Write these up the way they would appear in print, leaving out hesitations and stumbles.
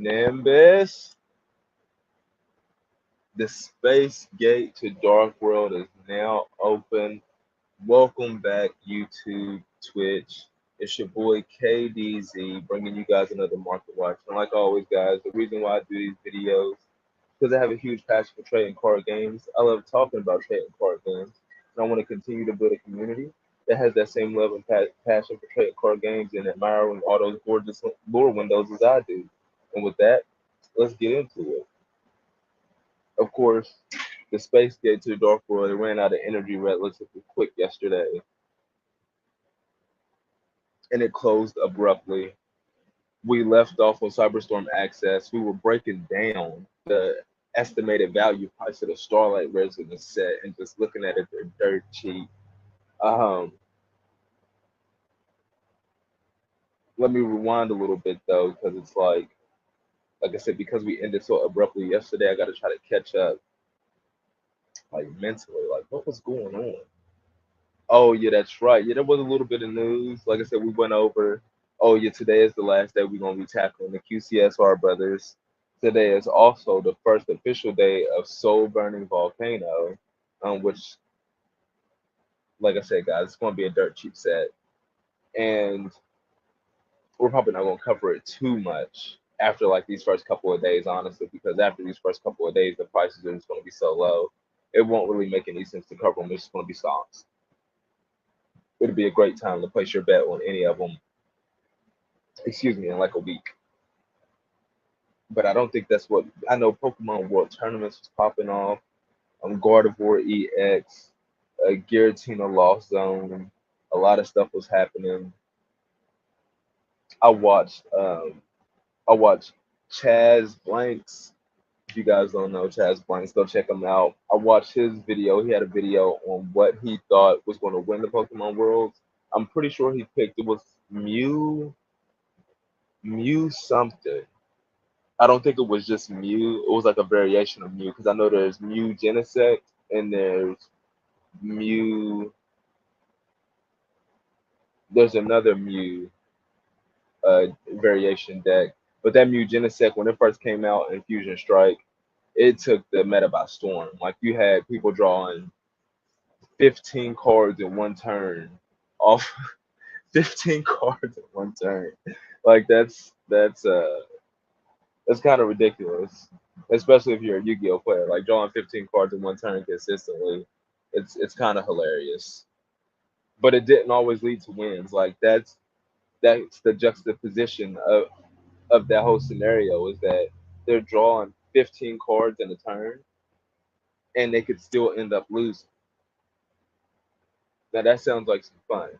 Nimbus, the space gate to Dark World is now open. Welcome back, YouTube, Twitch. It's your boy KDZ bringing you guys another Market Watch. And like always, guys, the reason why I do these videos because I have a huge passion for trading card games. I love talking about trading card games, and I want to continue to build a community that has that same love and passion for trading card games and admiring all those gorgeous lure windows as I do. And with that, let's get into it. Of course, the Space Gate to the Dark World it ran out of energy relatively quick yesterday, and it closed abruptly. We left off on Cyberstorm Access. We were breaking down the estimated value price of the Starlight Resident set and just looking at it, they're dirt cheap. Um, Let me rewind a little bit though, because it's like I said, because we ended so abruptly yesterday, I got to try to catch up, like mentally, like what was going on. Oh yeah, that's right. Yeah, there was a little bit of news. Like I said, we went over. Oh yeah, today is the last day we're gonna be tackling the QCSR brothers. Today is also the first official day of Soul Burning Volcano, which, like I said, guys, it's gonna be a dirt cheap set, and we're probably not gonna cover it too much after like these first couple of days, honestly, because after these first couple of days, the prices are just gonna be so low, it won't really make any sense to cover them. It's just gonna be stocks. It'd be a great time to place your bet on any of them, excuse me, in like a week. But I don't think that's what I know. Pokemon World Tournaments was popping off. Gardevoir EX, Giratina Lost Zone. A lot of stuff was happening. I watched I watched Chaz Blanks. If you guys don't know Chaz Blanks, go check him out. I watched his video. He had a video on what he thought was going to win the Pokemon Worlds. I'm pretty sure he picked it was Mew something. I don't think it was just Mew. It was like a variation of Mew because I know there's Mew Genesect and Mew. There's another Mew variation deck, but that Mew Genesect when it first came out in Fusion Strike, it took the meta by storm. Like you had people drawing 15 cards in one turn off 15 cards in one turn. Like that's kind of ridiculous, especially if you're a Yu-Gi-Oh player. Like drawing 15 cards in one turn consistently, it's kind of hilarious. But it didn't always lead to wins. Like that's the juxtaposition of that whole scenario is that they're drawing 15 cards in a turn and they could still end up losing. Now that sounds like some fun,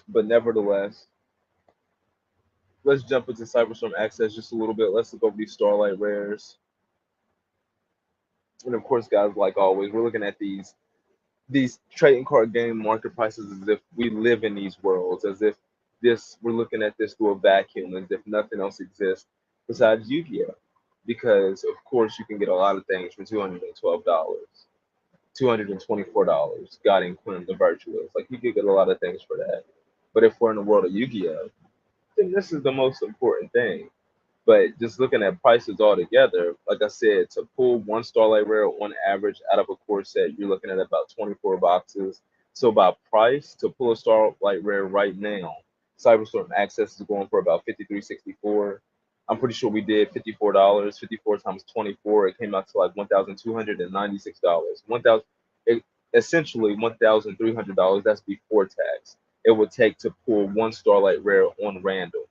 but nevertheless, let's jump into Cyberstorm Access just a little bit. Let's look over these Starlight Rares. And of course, guys, like always, we're looking at these trading card game market prices as if we live in these worlds, as if this we're looking at this through a vacuum, as if nothing else exists besides Yu-Gi-Oh! Because of course you can get a lot of things for $212, $224. God and Quinn the Virtuous. Like you can get a lot of things for that. But if we're in the world of Yu-Gi-Oh! Then this is the most important thing. But just looking at prices all together, like I said, to pull one Starlight Rare on average out of a core set, you're looking at about 24 boxes. So by price, to pull a Starlight Rare right now, Cyberstorm Access is going for about 53.64. I'm pretty sure we did $54. 54 times 24, it came out to like $1,296. 1,000, essentially $1,300. That's before tax. It would take to pull one Starlight Rare on random,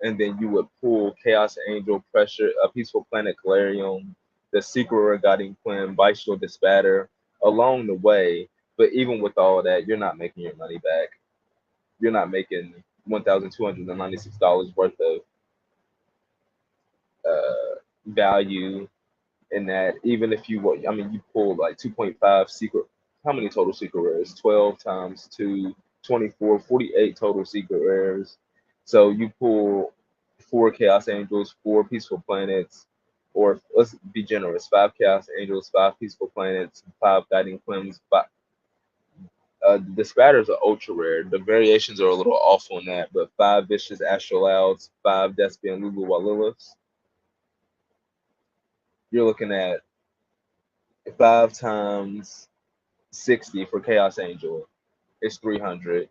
and then you would pull Chaos Angel, Pressure, a Peaceful Planet, Galarium, the Secret Rare Guiding Queen, Bistro Dispatter along the way. But even with all that, you're not making your money back. You're not making $1,296 worth of value in that. Even if I mean, you pulled like 2.5 secret. How many total secret rares? 12 times 2, 24, 48 total secret rares. So you pull 4 Chaos Angels, 4 Peaceful Planets, or let's be generous, 5 Chaos Angels, 5 Peaceful Planets, 5 Guiding Quims, The spatters are ultra rare. The variations are a little off on that, but 5 vicious Astrolauds, 5 Despian Lulu Waliliths. You're looking at 5 times 60 for Chaos Angel. It's 300.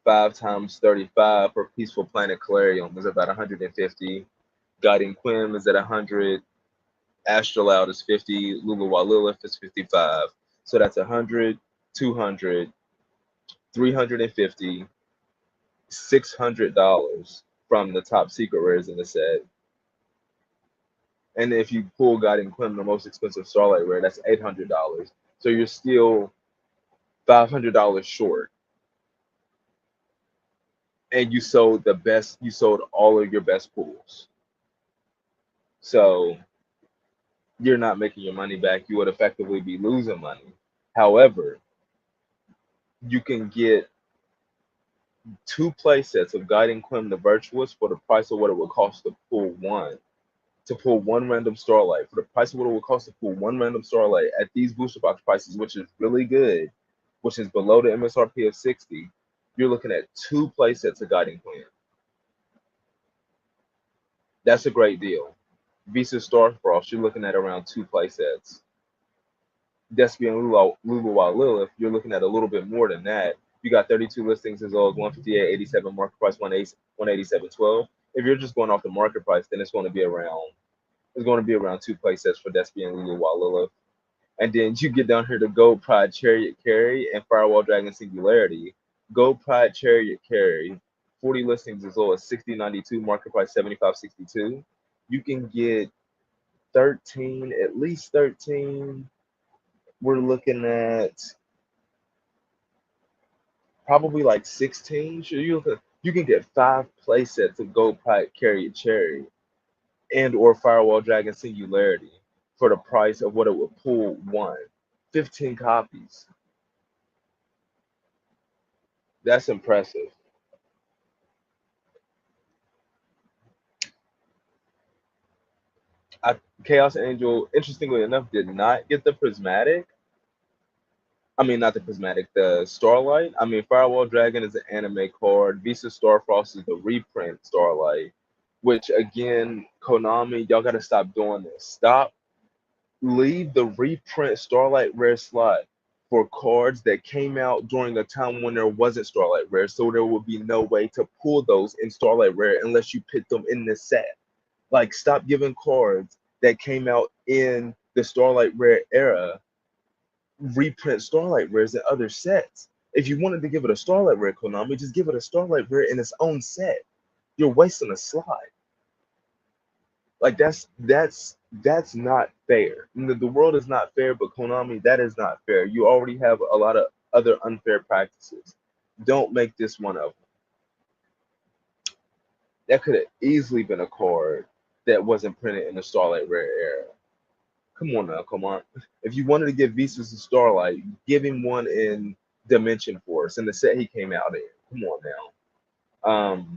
5 times 35 for Peaceful Planet Calarium is about 150. Guiding Quim is at 100. Astrolaud is 50. Lulu Walilith is 55. So that's 100, 200, 350, $600 from the top secret rares in the set. And if you pull Guiding Quim, the most expensive Starlight rare, that's $800. So you're still $500 short. And you sold all of your best pools. So you're not making your money back. You would effectively be losing money. However, you can get 2 play sets of Guiding Quim the Virtuous for the price of what it would cost to pull one. To pull one random Starlight. For the price of what it would cost to pull one random Starlight at these booster box prices, which is really good, which is below the MSRP of 60, you're looking at 2 play sets of Guiding Quim. That's a great deal. Visa Starfrost, you're looking at around 2 play sets. Despian Lulu Lilith, you're looking at a little bit more than that. You got 32 listings as low as 158.87, market price 187.12. If you're just going off the market price, then it's going to be around 2 play sets for Despian Lulu Lilith. And then you get down here to Gold Pride Chariot Carry and Firewall Dragon Singularity. Gold Pride Chariot Carry, 40 listings as low as 60.92, market price 75.62. You can get 13, at least 13. We're looking at probably like 16. Sure, you can get 5 play sets of Gold Pride Carry Cherry and or Firewall Dragon Singularity for the price of what it would pull one. 15 copies. That's impressive. Chaos Angel, interestingly enough, did not get the prismatic. I mean, not the prismatic, the Starlight. I mean, Firewall Dragon is an anime card. Visa Starfrost is the reprint Starlight, which again, Konami, y'all gotta stop doing this. Leave the reprint Starlight Rare slot for cards that came out during a time when there wasn't Starlight Rare, so there would be no way to pull those in Starlight Rare unless you put them in this set. Like, stop giving cards that came out in the Starlight Rare era reprint Starlight Rares in other sets. If you wanted to give it a Starlight Rare, Konami, just give it a Starlight Rare in its own set. You're wasting a slot. Like that's not fair. The world is not fair, but Konami, that is not fair. You already have a lot of other unfair practices. Don't make this one of them. That could have easily been a card that wasn't printed in the Starlight Rare era. Come on now, come on. If you wanted to give Visas a Starlight, give him one in Dimension Force in the set he came out in. Come on now.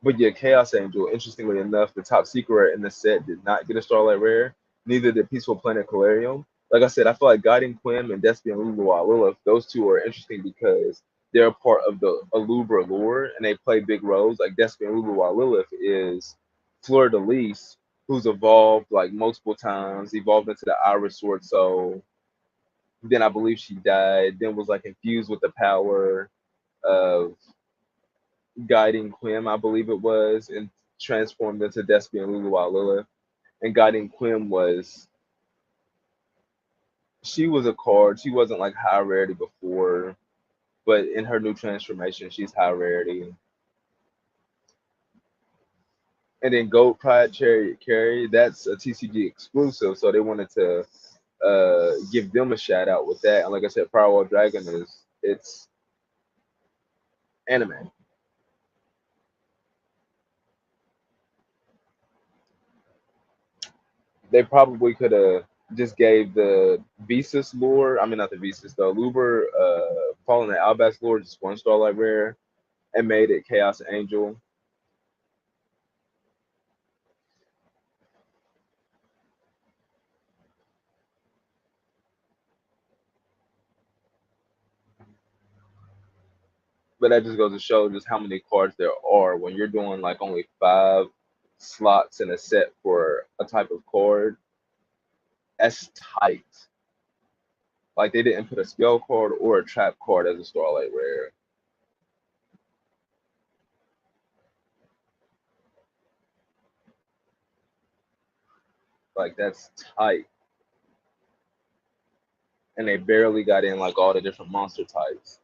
But yeah, Chaos Angel, interestingly enough, the top secret rare in the set did not get a Starlight Rare. Neither did Peaceful Planet Calarium. Like I said, I feel like Guiding Quim and Despian Lulu Lilith, those two are interesting because they're a part of the Alubra lore and they play big roles. Like Despian Lulu Lilith is Fleur de Lis, who's evolved like multiple times, evolved into the Iris Sword Soul. Then I believe she died, then was like infused with the power of Guiding Quim, I believe it was, and transformed into Despian Lulu Lilith. And Guiding Quim she was a card. She wasn't like high rarity before, but in her new transformation, she's high rarity. And then Gold Pride Chariot Carry, that's a TCG exclusive, so they wanted to give them a shout out with that. And like I said, Firewall Dragon it's anime. They probably could have just gave the Visas lore, I mean not the Visas, the Luber Fallen at Albas lore just one Starlight Rare and made it Chaos Angel. But that just goes to show just how many cards there are when you're doing like only 5 slots in a set for a type of card. That's tight. Like they didn't put a spell card or a trap card as a Starlight Rare. Like that's tight. And they barely got in like all the different monster types.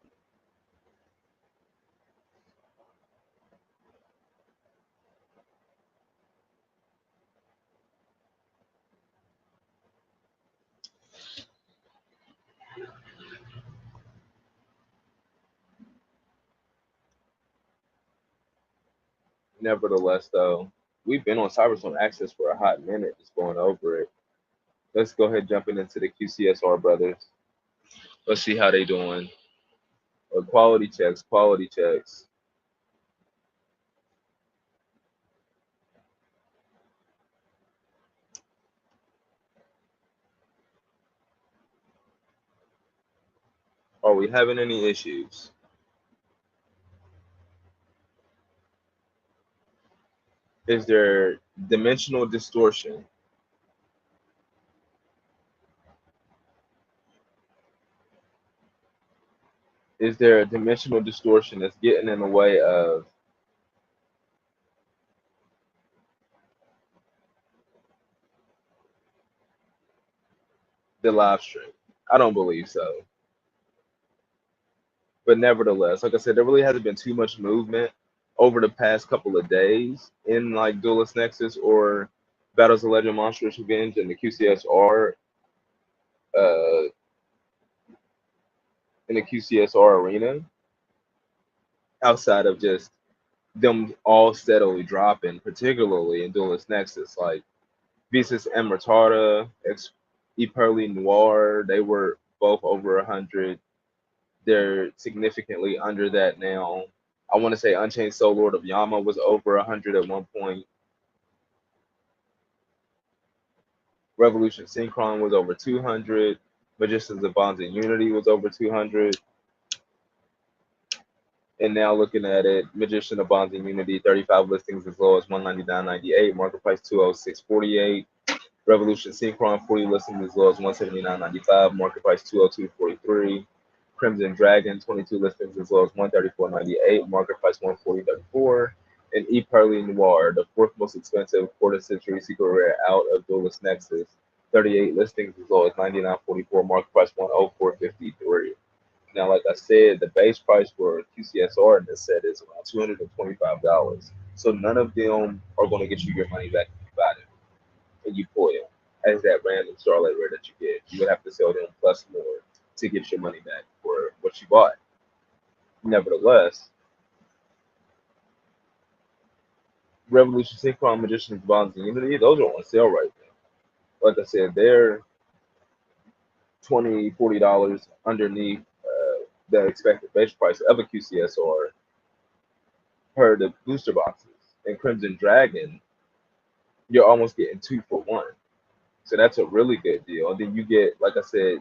Nevertheless, though, we've been on Cyberzone Access for a hot minute, just going over it. Let's go ahead jumping into the QCSR brothers. Let's see how they doing. Quality checks, quality checks. Are we having any issues? Is there dimensional distortion? Is there a dimensional distortion that's getting in the way of the live stream? I don't believe so. But nevertheless, like I said, there really hasn't been too much movement over the past couple of days in like Duelist Nexus or Battles of Legend Monstrous Revenge and the QCSR uh in the QCSR arena outside of just them all steadily dropping, particularly in Duelist Nexus. Like Visas and Retarda, Eperly Noir, they were both over 100. They're significantly under that now. I want to say Unchained Soul Lord of Yama was over 100 at one point. Revolution Synchron was over 200. Magicians of Bonds and Unity was over 200. And now looking at it, Magician of Bonds and Unity, 35 listings as low as 199.98, market price 206.48. Revolution Synchron, 40 listings as low as 179.95, market price 202.43. Crimson Dragon, 22 listings as low as 134.98, market price 140.34. And E Pearly Noir, the fourth most expensive quarter century secret rare out of Duelist Nexus, 38 listings as low as 99.44, market price 104.53. Now, like I said, the base price for QCSR in this set is around $225. So none of them are going to get you your money back if you buy them and you pull them as that random Starlight Rare that you get. You would have to sell them plus more to get your money back for what you bought. Nevertheless, Revolution Synchron, Magician's Bonds, and Unity, those are on sale right now. Like I said, they're $20, $40 underneath the expected base price of a QCSR per the booster boxes. And Crimson Dragon, you're almost getting 2 for 1. So that's a really good deal. And then you get, like I said,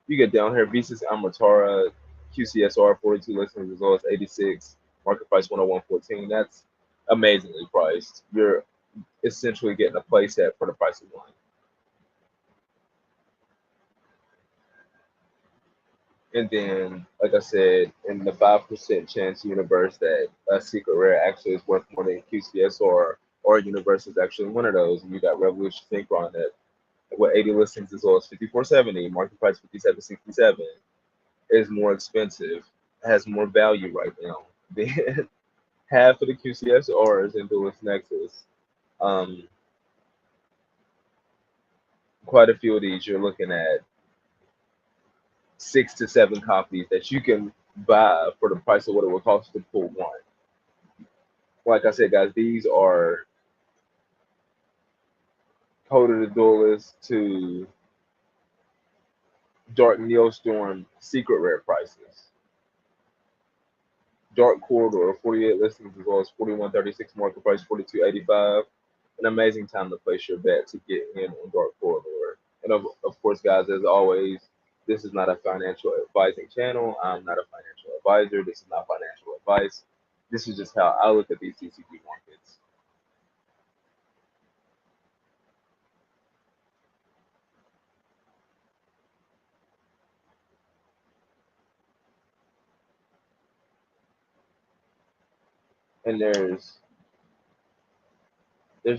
you get down here Visas Amatara, QCSR 42 listings as well as 86, market price 101.14. That's amazingly priced. You're essentially getting a play set for the price of one. And then, like I said, in the 5% chance universe that a secret rare actually is worth more than QCS or a universe is actually one of those, and you got Revolution Synchron that with 80 listings as well as 54.70, market price 57.67, is more expensive, has more value right now than half of the QCSRs in Duelist Nexus. Um, quite a few of these you're looking at 6 to 7 copies that you can buy for the price of what it would cost to pull one. Like I said, guys, these are Code of the Duelist to Dark Neostorm secret rare prices. Dark Corridor, 48 listings as well as 41.36 market price, 42.85. An amazing time to place your bet to get in on Dark Corridor. And of course, guys, as always, this is not a financial advising channel. I'm not a financial advisor. This is not financial advice. This is just how I look at these TCG markets. And there's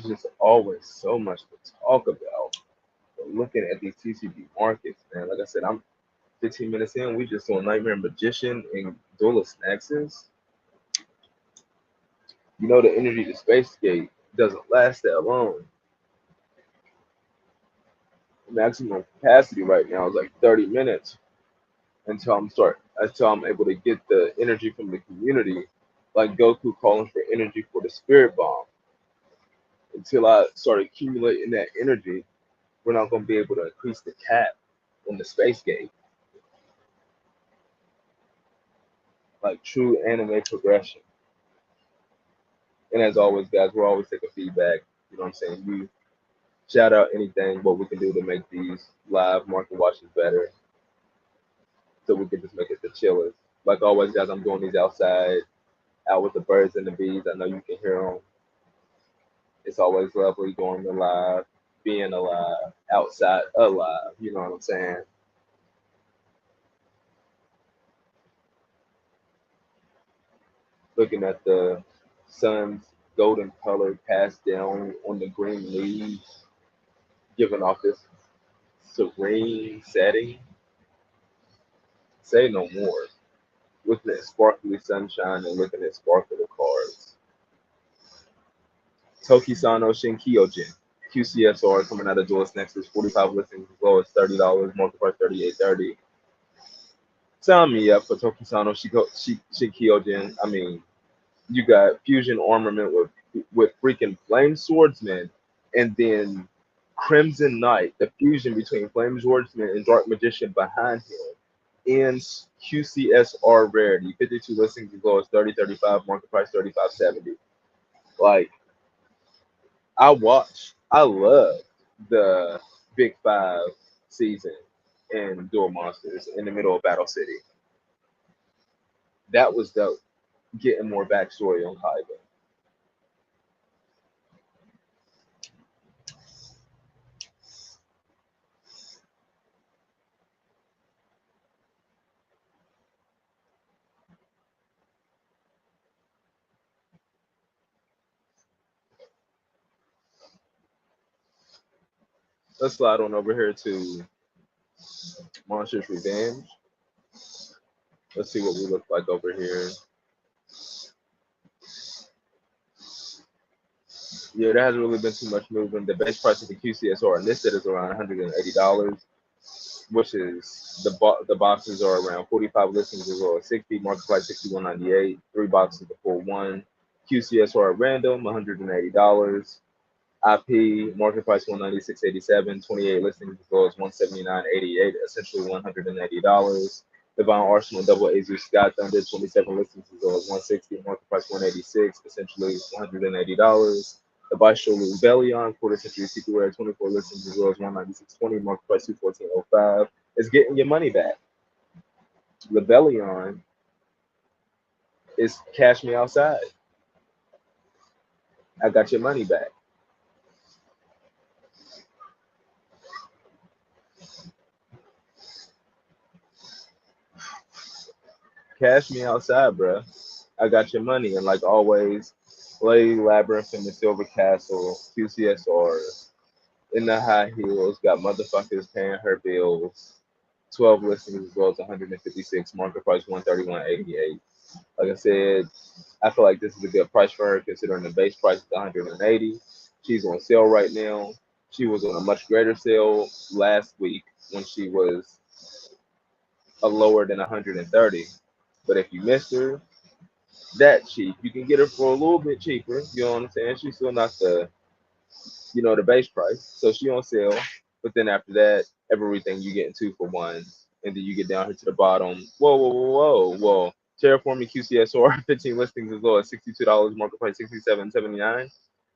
just always so much to talk about. But looking at these TCG markets, man, like I said, I'm 15 minutes in. We just saw Nightmare Magician and Duelist Nexus. You know the energy to Space Gate doesn't last that long. Maximum capacity right now is like 30 minutes until I'm able to get the energy from the community, like Goku calling for energy for the Spirit Bomb. Until I start accumulating that energy, we're not going to be able to increase the cap on the Space Gate. Like true anime progression. And as always, guys, we're always taking feedback. You know what I'm saying? You shout out anything, what we can do to make these live market watches better, so we can just make it the chillest. Like always, guys, I'm doing these outside, out with the birds and the bees. I know you can hear them. It's always lovely doing the live, being alive, outside alive. You know what I'm saying? Looking at the sun's golden color passed down on the green leaves, giving off this serene setting. Say no more. Looking at sparkly sunshine and looking at sparkly cards. Tokisano Shinkyojin. QCSR coming out of Duelist Nexus, 45 listings as low as $30, market price 38.30. Sign me up for Tokisano Shinkyojin. I mean, you got fusion armament with freaking Flame Swordsman, and then Crimson Knight, the fusion between Flame Swordsman and Dark Magician behind him. In QCSR rarity, 52 listings as low as 30.35, market price 35.70. Like I love the Big Five season in Duel Monsters in the middle of Battle City. That was dope. Getting more backstory on Kaiba. Let's slide on over here to Monsters Revenge. Let's see what we look like over here. Yeah, there hasn't really been too much movement. The base price of the QCSR on this set is around $180, which is the boxes are around 45 listings as well as 60. Market price 61.98. Three boxes for one. QCSR at random $180. IP market price 196.87, 28 listings as low as 179.88, essentially $180. Divine Arsenal Double Azus Sky Thunder 27 listings as low as 160, market price 186, essentially $180. The Bishop Rebellion Quarter Century Secret Rare 24 listings as low as 196.20, market price 214.05. Is getting your money back. Rebellion is cash me outside. I got your money back. Cash me outside, bro. I got your money. And like always, Lady Labyrinth in the Silver Castle, QCSR, in the high heels, got motherfuckers paying her bills. 12 listings as well as 156, market price 131.88. Like I said, I feel like this is a good price for her considering the base price is 180. She's on sale right now. She was on a much greater sale last week when she was a lower than 130. But if you missed her, that cheap. You can get her for a little bit cheaper. You know what I'm saying? She's still not the base price. So she on sale. But then after that, everything you get 2 for 1. And then you get down here to the bottom. Whoa. Terraforming QCSR, 15 listings as low as $62, market price 67.79.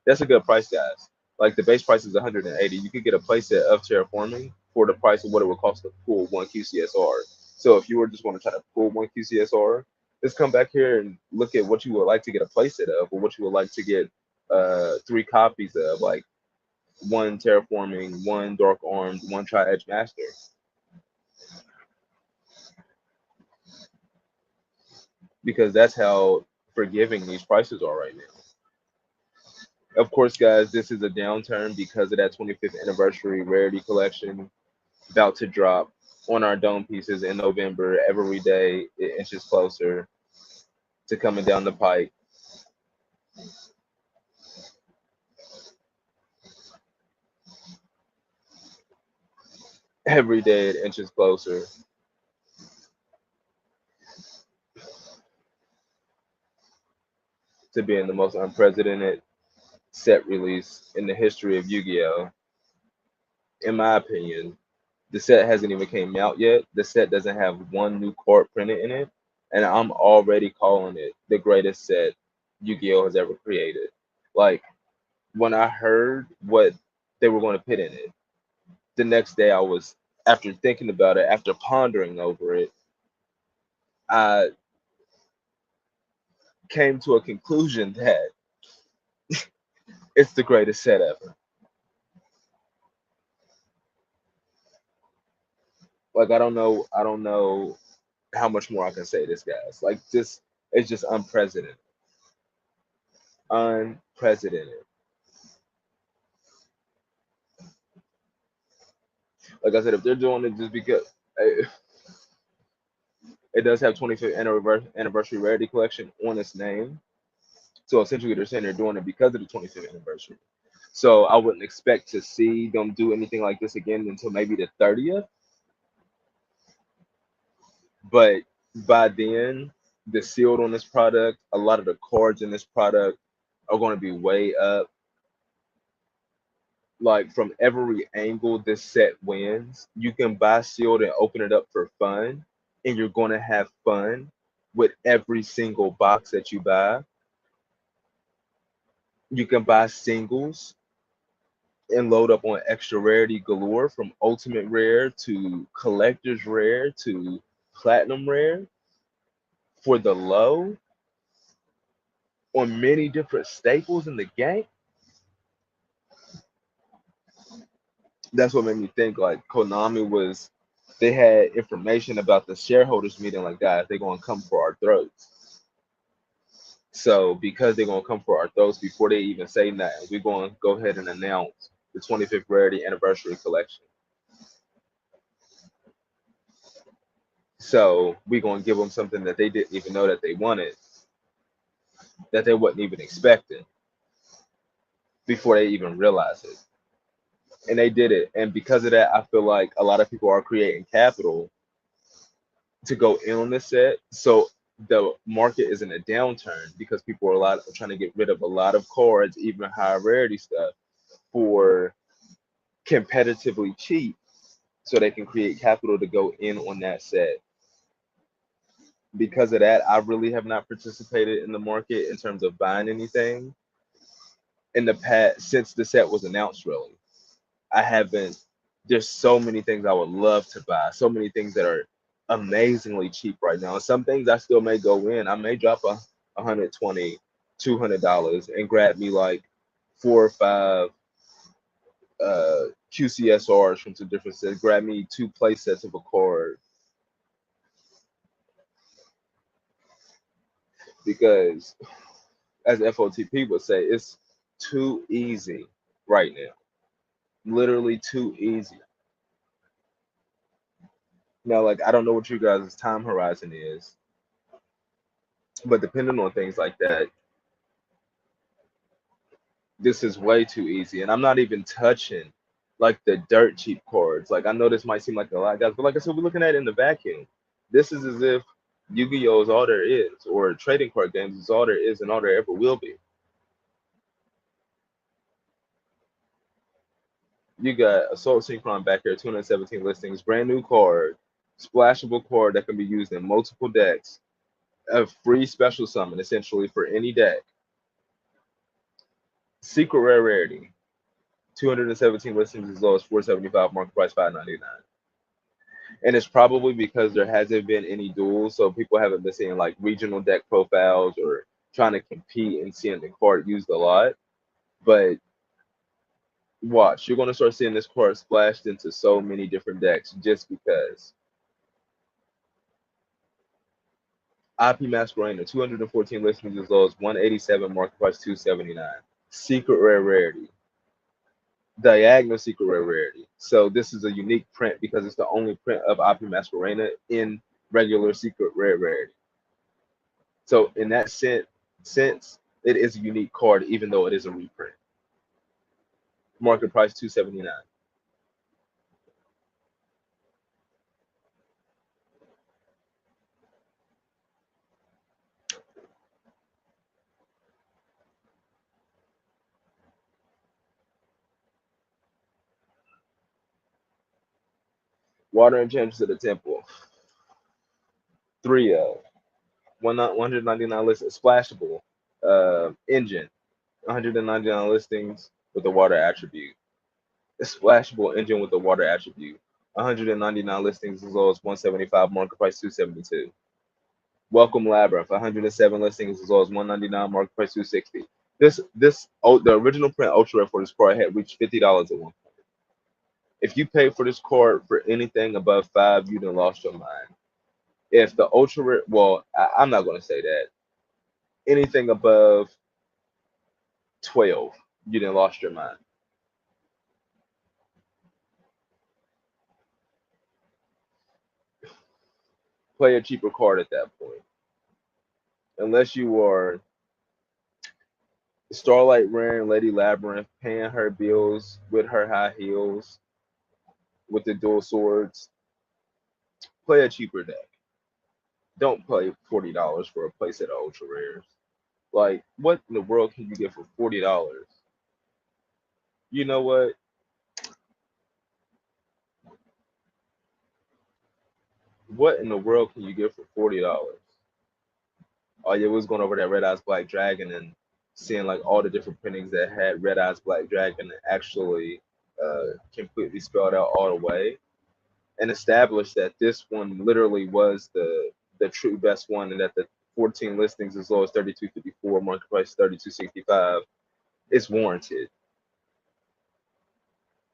That's a good price, guys. Like the base price is 180. You could get a playset of Terraforming for the price of what it would cost to pull one QCSR. So if you were just want to try to pull one QCSR, Just come back here and look at what you would like to get a playset of, or what you would like to get 3 copies of, like one terraforming, one dark armed, one tri-edge master, because that's how forgiving these prices are right now. Of course, guys, this is a downturn because of that 25th anniversary rarity collection about to drop on our dome pieces in November. Every day it inches closer to coming down the pike. Every day it inches closer to being the most unprecedented set release in the history of Yu-Gi-Oh! In my opinion, the set hasn't even came out yet. The set doesn't have one new card printed in it, and I'm already calling it the greatest set Yu-Gi-Oh! Has ever created. Like, when I heard what they were going to put in it, the next day I was, after thinking about it, after pondering over it, I came to a conclusion that it's the greatest set ever. Like, I don't know how much more I can say this, guys. Like, just it's just unprecedented. Unprecedented. Like I said, if they're doing it just because it does have 25th anniversary rarity collection on its name, so essentially they're saying they're doing it because of the 25th anniversary. So I wouldn't expect to see them do anything like this again until maybe the 30th. But by then, the sealed on this product, a lot of the cards in this product are going to be way up. Like, from every angle this set wins, you can buy sealed and open it up for fun, and you're going to have fun with every single box that you buy. You can buy singles and load up on extra rarity galore, from ultimate rare to collector's rare to platinum rare for the low on many different staples in the game. That's what made me think like Konami was, they had information about the shareholders meeting, like, guys, they're gonna come for our throats. So because they're gonna come for our throats before they even say nothing, we're gonna go ahead and announce the 25th rarity anniversary collection. So we're gonna give them something that they didn't even know that they wanted, that they wasn't even expecting before they even realized it. And they did it. And because of that, I feel like a lot of people are creating capital to go in on this set. So the market is in a downturn because people are trying to get rid of a lot of cards, even high rarity stuff, for competitively cheap, so they can create capital to go in on that set. Because of that, I really have not participated in the market in terms of buying anything in the past since the set was announced. Really, I haven't. There's so many things I would love to buy, so many things that are amazingly cheap right now. Some things I still may go in. I may drop a 120, $200 and grab me like 4 or 5 QCSRs from some different sets. Grab me 2 play sets of a card, because, as FOTP would say, it's too easy right now. Literally too easy. Now, like, I don't know what you guys' time horizon is, but depending on things like that, this is way too easy. And I'm not even touching like the dirt cheap cards. Like, I know this might seem like a lot, guys, but like I said, we're looking at it in the vacuum. This is as if Yu-Gi-Oh is all there is, or trading card games is all there is and all there ever will be. You got Assault Synchron back here, 217 listings, brand new card, splashable card that can be used in multiple decks, a free special summon essentially for any deck. Secret rare rarity, 217 listings, as low as 475, market price 599. And it's probably because there hasn't been any duels, so people haven't been seeing like regional deck profiles or trying to compete and seeing the card used a lot. But watch, you're gonna start seeing this card splashed into so many different decks just because. IP Masquerade, 214 listings as low as 187, market price 279. Secret rare rarity. Diagonal secret rare rarity. So this is a unique print because it's the only print of IP Masquerade in regular secret rare rarity. So in that sense, it is a unique card, even though it is a reprint. Market price 279. Water Enchantress of the Temple. 3 of 199 listings. Splashable. Engine. 199 listings with a water attribute. A splashable engine with a water attribute. 199 listings as low as 175. Market price 272. Welcome Labyrinth, 107 listings as low as 199, market price 260. The original print ultra rare for this card had reached $50 at one point. If you pay for this card for anything above five, you done lost your mind. If the ultra rare, well, I'm not gonna say that. Anything above 12, you done lost your mind. Play a cheaper card at that point, unless you are Starlight Rare, Lady Labyrinth, paying her bills with her high heels, with the dual swords. Play a cheaper deck. Don't pay $40 for a playset of ultra rares. Like, what in the world can you get for $40? You know what? What in the world can you get for $40? Oh yeah, we was going over that Red Eyes Black Dragon and seeing like all the different printings that had Red Eyes Black Dragon actually completely spelled out all the way, and established that this one literally was the true best one, and that the 14 listings as low as 32.54, market price 32.65 is warranted.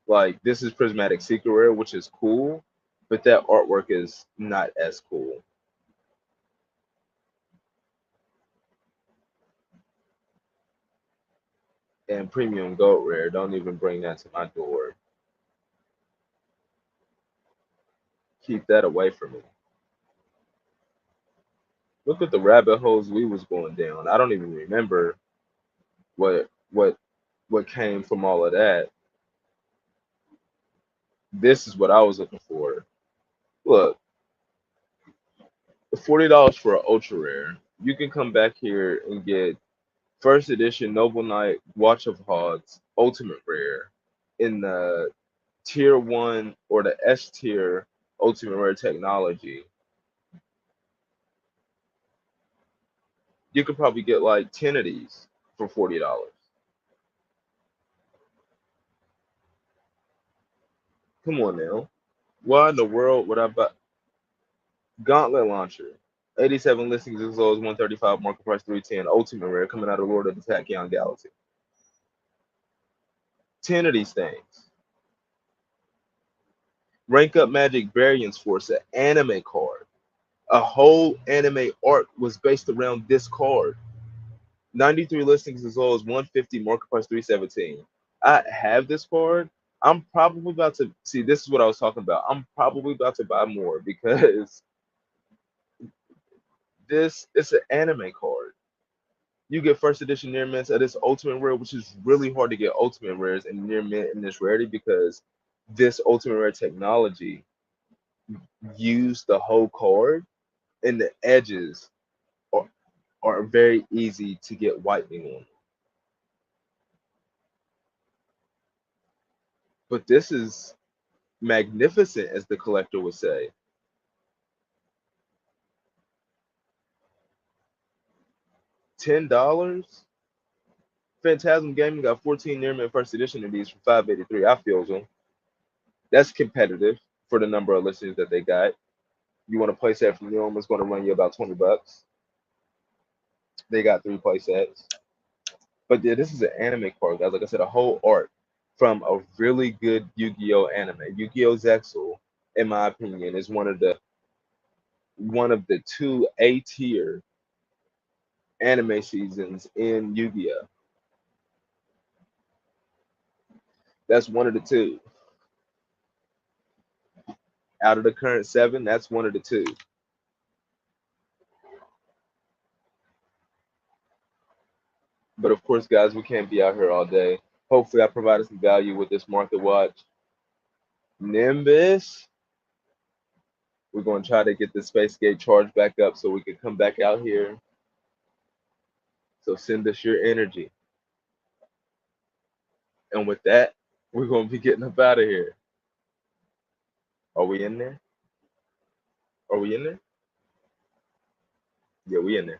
Like this is Prismatic Secret Rare, which is cool, but that artwork is not as cool. And Premium Gold Rare, don't even bring that to my door. Keep that away from me. Look at the rabbit holes we was going down. I don't even remember what what what came from all of that. This is what I was looking for. Look, $40 for an ultra rare. You can come back here and get first edition Noble Knight Watch of Hogs Ultimate Rare in the tier one or the S tier Ultimate Rare technology. You could probably get like 10 of these for $40. Come on now. Why in the world would I buy Gauntlet Launcher? 87 listings as low as 135, market price 310, Ultimate Rare coming out of Lord of the Tachyon Galaxy. 10 of these things. Rank Up Magic Variance Force, an anime card. A whole anime arc was based around this card. 93 listings as low as 150, market price 317. I have this card. I'm probably about to see. This is what I was talking about. I'm probably about to buy more because this is an anime card. You get first edition near mints of this ultimate rare, which is really hard to get ultimate rares and near mint in this rarity because this ultimate rare technology used the whole card and the edges are, are very easy to get whitening on. But this is magnificent, as the collector would say. $10. Phantasm Gaming got 14 near mint first edition of these for 583. I feel them. That's competitive. for the number of listeners that they got. You want a playset from them, it's going to run you about $20. They got 3 playsets. But yeah, this is an anime card, guys. Like I said, a whole art from a really good Yu-Gi-Oh anime. Yu-Gi-Oh! Zexal, in my opinion, is one of the 2 A tier anime seasons in Yu-Gi-Oh. That's one of the 2. Out of the current 7, that's one of the 2. But of course, guys, we can't be out here all day. Hopefully, I provided some value with this market watch. Nimbus, we're going to try to get the Space Gate charged back up so we can come back out here. So send us your energy. And with that, we're going to be getting up out of here. Are we in there? Are we in there? Yeah, we in there.